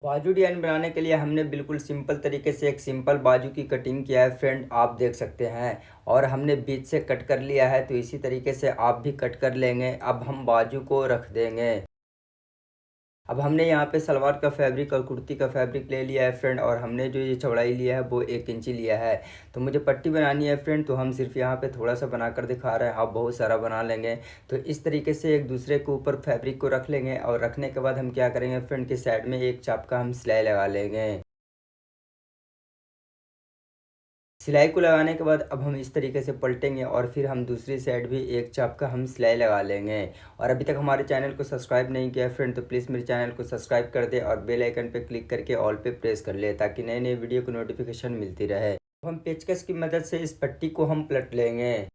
बाजू डिज़ाइन बनाने के लिए हमने बिल्कुल सिंपल तरीके से एक सिंपल बाजू की कटिंग किया है फ्रेंड, आप देख सकते हैं। और हमने बीच से कट कर लिया है, तो इसी तरीके से आप भी कट कर लेंगे। अब हम बाजू को रख देंगे। अब हमने यहाँ पे सलवार का फैब्रिक और कुर्ती का फैब्रिक ले लिया है फ्रेंड, और हमने जो ये चौड़ाई लिया है वो 1 इंची लिया है। तो मुझे पट्टी बनानी है फ्रेंड, तो हम सिर्फ यहाँ पे थोड़ा सा बनाकर दिखा रहे हैं, आप बहुत सारा बना लेंगे। तो इस तरीके से एक दूसरे के ऊपर फैब्रिक को रख लेंगे, और रखने के बाद हम क्या करेंगे फ्रेंड कि साइड में एक चाप का हम सिलाई लगा लेंगे। सिलाई को लगाने के बाद अब हम इस तरीके से पलटेंगे, और फिर हम दूसरी साइड भी एक चाप का हम सिलाई लगा लेंगे। और अभी तक हमारे चैनल को सब्सक्राइब नहीं किया फ्रेंड, तो प्लीज़ मेरे चैनल को सब्सक्राइब कर दे और बेल आइकन पे क्लिक करके ऑल पे प्रेस कर ले, ताकि नए नए वीडियो की नोटिफिकेशन मिलती रहे। अब हम पेचकस की मदद से इस पट्टी को हम पलट लेंगे।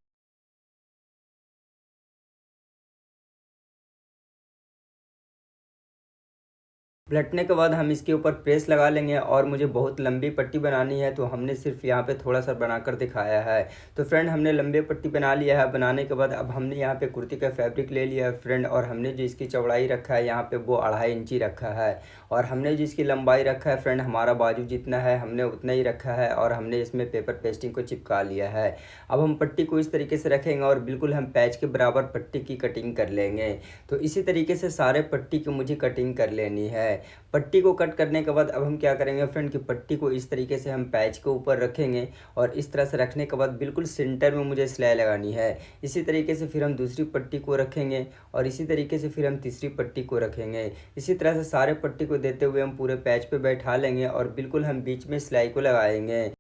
पलटने के बाद हम इसके ऊपर प्रेस लगा लेंगे, और मुझे बहुत लंबी पट्टी बनानी है, तो हमने सिर्फ यहाँ पे थोड़ा सा बनाकर दिखाया है। तो फ्रेंड हमने लंबी पट्टी बना लिया है। बनाने के बाद अब हमने यहाँ पे कुर्ती का फैब्रिक ले लिया है फ्रेंड, और हमने जो इसकी चौड़ाई रखा है यहाँ पे वो 2.5 इंची रखा है। और हमने जो इसकी लंबाई रखा है फ्रेंड, हमारा बाजू जितना है हमने उतना ही रखा है, और हमने इसमें पेपर पेस्टिंग को चिपका लिया है। अब हम पट्टी को इस तरीके से रखेंगे, और बिल्कुल हम पैच के बराबर पट्टी की कटिंग कर लेंगे। तो इसी तरीके से सारे पट्टी की मुझे कटिंग कर लेनी है। पट्टी को कट करने के बाद अब हम क्या करेंगे फ्रेंड कि पट्टी को इस तरीके से हम पैच के ऊपर रखेंगे, और इस तरह से रखने के बाद बिल्कुल सेंटर में मुझे सिलाई लगानी है। इसी तरीके से फिर हम दूसरी पट्टी को रखेंगे, और इसी तरीके से फिर हम तीसरी पट्टी को रखेंगे। इसी तरह से सारे पट्टी को देते हुए हम पूरे पैच पे बैठा लेंगे, और बिल्कुल हम बीच में सिलाई को लगाएंगे।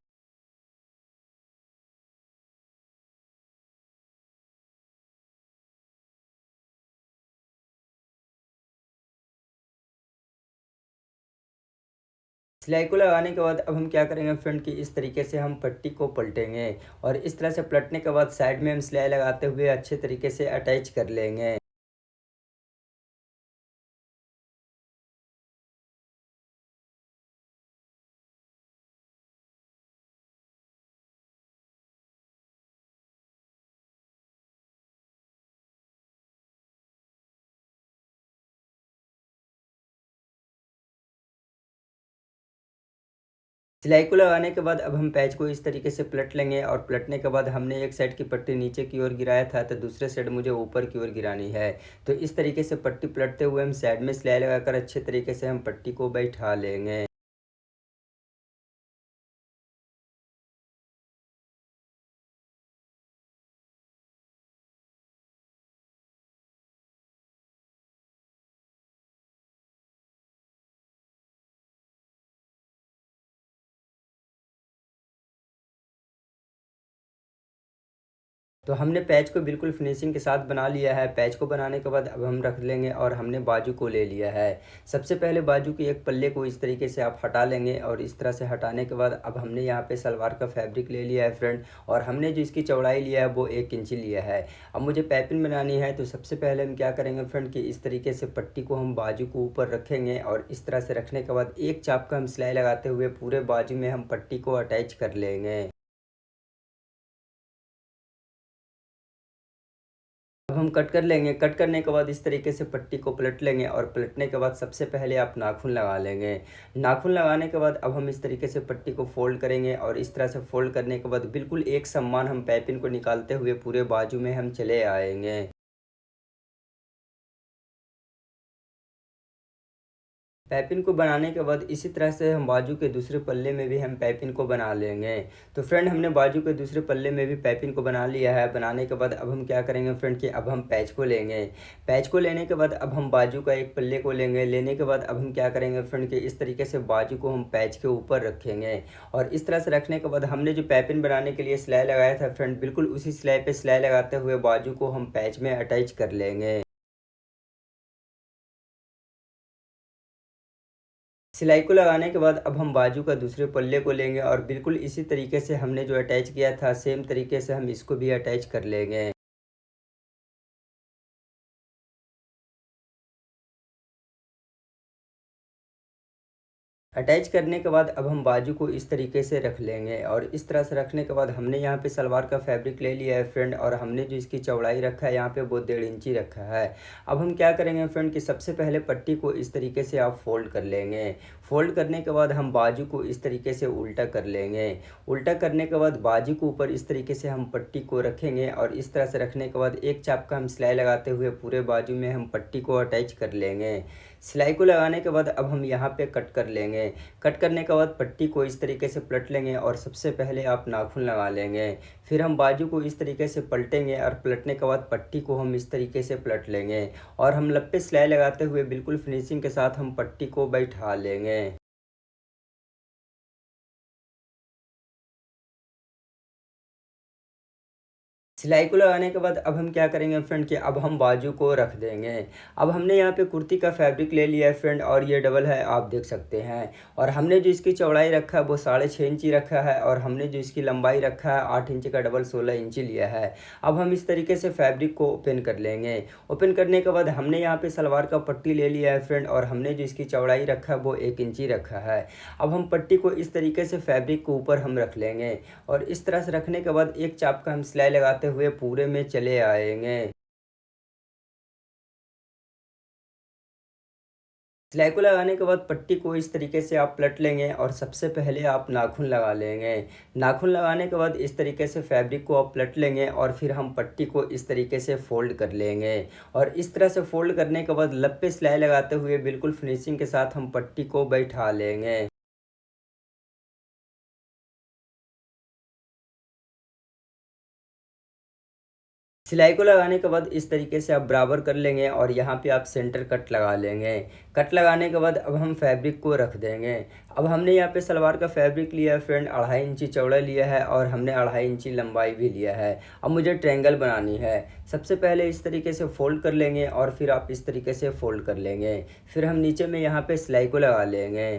सिलाई को लगाने के बाद अब हम क्या करेंगे फ्रेंड कि इस तरीके से हम पट्टी को पलटेंगे, और इस तरह से पलटने के बाद साइड में हम सिलाई लगाते हुए अच्छे तरीके से अटैच कर लेंगे। सिलाई को लगाने के बाद अब हम पैच को इस तरीके से पलट लेंगे, और पलटने के बाद हमने एक साइड की पट्टी नीचे की ओर गिराया था, तो दूसरे साइड मुझे ऊपर की ओर गिरानी है। तो इस तरीके से पट्टी पलटते हुए हम साइड में सिलाई लगाकर अच्छे तरीके से हम पट्टी को बैठा लेंगे। तो हमने पैच को बिल्कुल फिनिशिंग के साथ बना लिया है। पैच को बनाने के बाद अब हम रख लेंगे, और हमने बाजू को ले लिया है। सबसे पहले बाजू के एक पल्ले को इस तरीके से आप हटा लेंगे, और इस तरह से हटाने के बाद अब हमने यहाँ पे सलवार का फैब्रिक ले लिया है फ्रेंड, और हमने जो इसकी चौड़ाई लिया है वो 1 इंची लिया है। अब मुझे पाइपिंग बनानी है, तो सबसे पहले हम क्या करेंगे फ्रेंड कि इस तरीके से पट्टी को हम बाजू के ऊपर रखेंगे, और इस तरह से रखने के बाद एक चाप का हम सिलाई लगाते हुए पूरे बाजू में हम पट्टी को अटैच कर लेंगे। अब हम कट कर लेंगे। कट करने के बाद इस तरीके से पट्टी को पलट लेंगे, और पलटने के बाद सबसे पहले आप नाखून लगा लेंगे। नाखून लगाने के बाद अब हम इस तरीके से पट्टी को फ़ोल्ड करेंगे, और इस तरह से फ़ोल्ड करने के बाद बिल्कुल एक समान हम पाइपिंग को निकालते हुए पूरे बाजू में हम चले आएँगे। पाइपिंग को बनाने के बाद इसी तरह से हम बाजू के दूसरे पल्ले में भी हम पाइपिंग को बना लेंगे। तो फ्रेंड हमने बाजू के दूसरे पल्ले में भी पाइपिंग को बना लिया है। बनाने के बाद अब हम क्या करेंगे फ्रेंड कि अब हम पैच को लेंगे। पैच को लेने के बाद अब हम बाजू का एक पल्ले को लेंगे। लेने के बाद अब हम क्या करेंगे फ्रेंड कि इस तरीके से बाजू को हम पैच के ऊपर रखेंगे, और इस तरह से रखने के बाद हमने जो पाइपिंग बनाने के लिए सिलाई लगाया था फ्रेंड, बिल्कुल उसी सिलाई पे सिलाई लगाते हुए बाजू को हम पैच में अटैच कर लेंगे। सिलाई को लगाने के बाद अब हम बाजू का दूसरे पल्ले को लेंगे, और बिल्कुल इसी तरीके से हमने जो अटैच किया था सेम तरीके से हम इसको भी अटैच कर लेंगे। अटैच करने के बाद अब हम बाजू को इस तरीके से रख लेंगे, और इस तरह से रखने के बाद हमने यहाँ पे सलवार का फैब्रिक ले लिया है फ्रेंड, और हमने जो इसकी चौड़ाई रखा है यहाँ पे वो 1.5 इंची रखा है। अब हम क्या करेंगे फ्रेंड कि सबसे पहले पट्टी को इस तरीके से आप फोल्ड कर लेंगे। फोल्ड करने के बाद हम बाजू को इस तरीके से उल्टा कर लेंगे। उल्टा करने के बाद बाजू के ऊपर इस तरीके से हम पट्टी को रखेंगे और इस तरह से रखने के बाद एक चाप का हम सिलाई लगाते हुए पूरे बाजू में हम पट्टी को अटैच कर लेंगे। सिलाई को लगाने के बाद अब हम यहाँ पे कट कर लेंगे। कट करने के बाद पट्टी को इस तरीके से पलट लेंगे और सबसे पहले आप नाखून लगा लेंगे। फिर हम बाजू को इस तरीके से पलटेंगे और पलटने के बाद पट्टी को हम इस तरीके से पलट लेंगे और हम लप पे सिलाई लगाते हुए बिल्कुल फिनिशिंग के साथ हम पट्टी को बैठा लेंगे। सिलाई को लगाने के बाद अब हम क्या करेंगे फ्रेंड कि अब हम बाजू को रख देंगे। अब हमने यहाँ पे कुर्ती का फैब्रिक ले लिया है फ्रेंड और ये डबल है, आप देख सकते हैं। और हमने जो इसकी चौड़ाई रखा है वो 6.5 इंची रखा है और हमने जो इसकी लंबाई रखा है 8 इंच का डबल 16 इंची लिया है। अब हम इस तरीके से फैब्रिक को ओपन कर लेंगे। ओपन करने के बाद हमने यहाँ पे सलवार का पट्टी ले लिया है फ्रेंड और हमने जो इसकी चौड़ाई रखा है वो 1 इंची रखा है। अब हम पट्टी को इस तरीके से फैब्रिक के ऊपर हम रख लेंगे और इस तरह से रखने के बाद एक चाप का हम सिलाई लगाते हुए पूरे में चले आएंगे। सिलाई को लगाने के बाद पट्टी को इस तरीके से आप पलट लेंगे और सबसे पहले आप नाखून लगा लेंगे। नाखून लगाने के बाद इस तरीके से फैब्रिक को आप पलट लेंगे और फिर हम पट्टी को इस तरीके से फोल्ड कर लेंगे और इस तरह से फोल्ड करने के बाद लप पे सिलाई लगाते हुए बिल्कुल फिनिशिंग के साथ हम पट्टी को बैठा लेंगे। सिलाई को लगाने के बाद इस तरीके से आप बराबर कर लेंगे और यहाँ पे आप सेंटर कट लगा लेंगे। कट लगाने के बाद अब हम फैब्रिक को रख देंगे। अब हमने यहाँ पे सलवार का फैब्रिक लिया है फ्रेंड, 2.5 इंची चौड़ा लिया है और हमने 2.5 इंची लंबाई भी लिया है। अब मुझे ट्रायंगल बनानी है। सबसे पहले इस तरीके से फोल्ड कर लेंगे और फिर आप इस तरीके से फोल्ड कर लेंगे। फिर हम नीचे में यहाँ पे सिलाई को लगा लेंगे।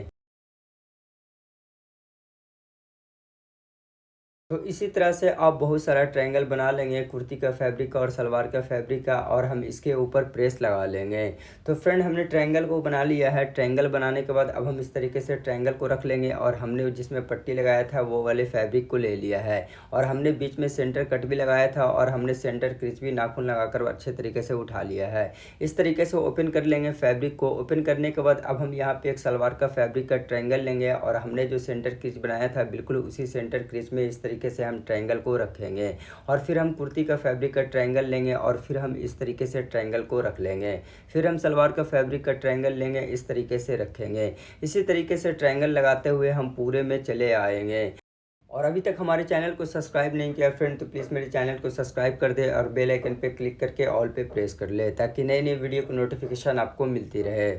तो इसी तरह से आप बहुत सारा ट्रायंगल बना लेंगे कुर्ती का फैब्रिक का और सलवार का फैब्रिक का और हम इसके ऊपर प्रेस लगा लेंगे। तो फ्रेंड हमने ट्रायंगल को बना लिया है। ट्रायंगल बनाने के बाद अब हम इस तरीके से ट्रायंगल को रख लेंगे और हमने जिसमें पट्टी लगाया था वो वाले फैब्रिक को ले लिया है और हमने बीच में सेंटर कट भी लगाया था और हमने सेंटर क्रीज भी नाखून लगाकर अच्छे तरीके से उठा लिया है। इस तरीके से ओपन कर लेंगे फैब्रिक को। ओपन करने के बाद अब हम यहाँ पे एक सलवार का फैब्रिक का ट्रायंगल लेंगे और हमने जो सेंटर क्रीज बनाया था बिल्कुल उसी सेंटर क्रीज में इस तरीके से हम ट्रायंगल को रखेंगे और फिर हम कुर्ती का फैब्रिक का ट्रायंगल लेंगे और फिर हम इस तरीके से ट्रायंगल को रख लेंगे। फिर हम सलवार का फैब्रिक का ट्रायंगल लेंगे, इस तरीके से रखेंगे। इसी तरीके से ट्रायंगल लगाते हुए हम पूरे में चले आएंगे। और अभी तक हमारे चैनल को सब्सक्राइब नहीं किया फ्रेंड तो प्लीज़ मेरे चैनल को सब्सक्राइब कर दे और बेल आइकन पे क्लिक करके ऑल पे प्रेस कर ले ताकि नई नई वीडियो की नोटिफिकेशन आपको मिलती रहे।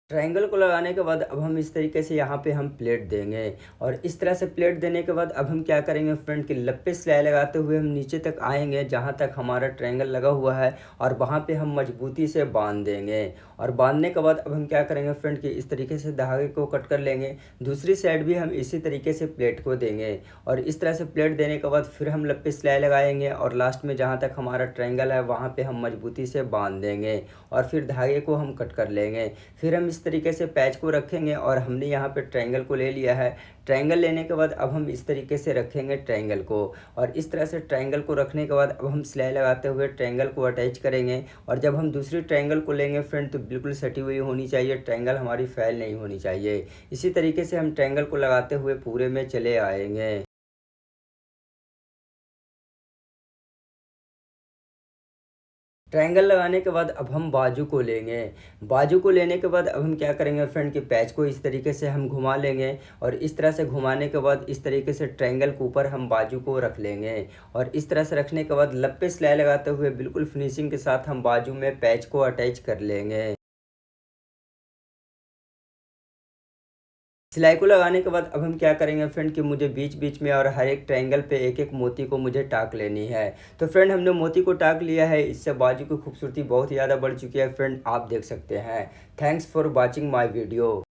ट्रायंगल को लगाने के बाद अब हम इस तरीके से यहाँ पे हम प्लेट देंगे और इस तरह से प्लेट देने के बाद अब हम क्या करेंगे फ्रंट की लप्पे सिलाई लगाते हुए हम नीचे तक आएंगे जहाँ तक हमारा ट्रायंगल लगा हुआ है और वहाँ पे हम मजबूती से बांध देंगे। और बांधने के बाद अब हम क्या करेंगे फ्रंट की इस तरीके से धागे को कट कर लेंगे। दूसरी साइड भी हम इसी तरीके से प्लेट को देंगे और इस तरह से प्लेट देने के बाद फिर हम लप्पे सिलाई लगाएंगे और लास्ट में जहाँ तक हमारा ट्रायंगल है वहाँ पे हम मजबूती से बांध देंगे और फिर धागे को हम कट कर लेंगे। फिर हम इस तरीके से पैच को रखेंगे और हमने यहाँ पे ट्रायंगल को ले लिया है। ट्रायंगल लेने के बाद अब हम इस तरीके से रखेंगे ट्रायंगल को और इस तरह से ट्रायंगल को रखने के बाद अब हम सिलाई लगाते हुए ट्रायंगल को अटैच करेंगे। और जब हम दूसरी ट्रायंगल को लेंगे फ्रेंड तो बिल्कुल सटी हुई होनी चाहिए, ट्रायंगल हमारी फैल नहीं होनी चाहिए। इसी तरीके से हम ट्रायंगल को लगाते हुए पूरे में चले आएंगे। ट्रायंगल लगाने के बाद अब हम बाजू को लेंगे। बाजू को लेने के बाद अब हम क्या करेंगे फ्रेंड कि पैच को इस तरीके से हम घुमा लेंगे और इस तरह से घुमाने के बाद इस तरीके से ट्रायंगल के ऊपर हम बाजू को रख लेंगे और इस तरह से रखने के बाद लप पे सिलाई लगाते हुए बिल्कुल फिनिशिंग के साथ हम बाजू में पैच को अटैच कर लेंगे। सिलाई को लगाने के बाद अब हम क्या करेंगे फ्रेंड कि मुझे बीच बीच में और हर एक ट्रायंगल पे एक एक मोती को मुझे टाक लेनी है। तो फ्रेंड हमने मोती को टाक लिया है, इससे बाजू की खूबसूरती बहुत ज़्यादा बढ़ चुकी है फ्रेंड, आप देख सकते हैं। Thanks for watching my video.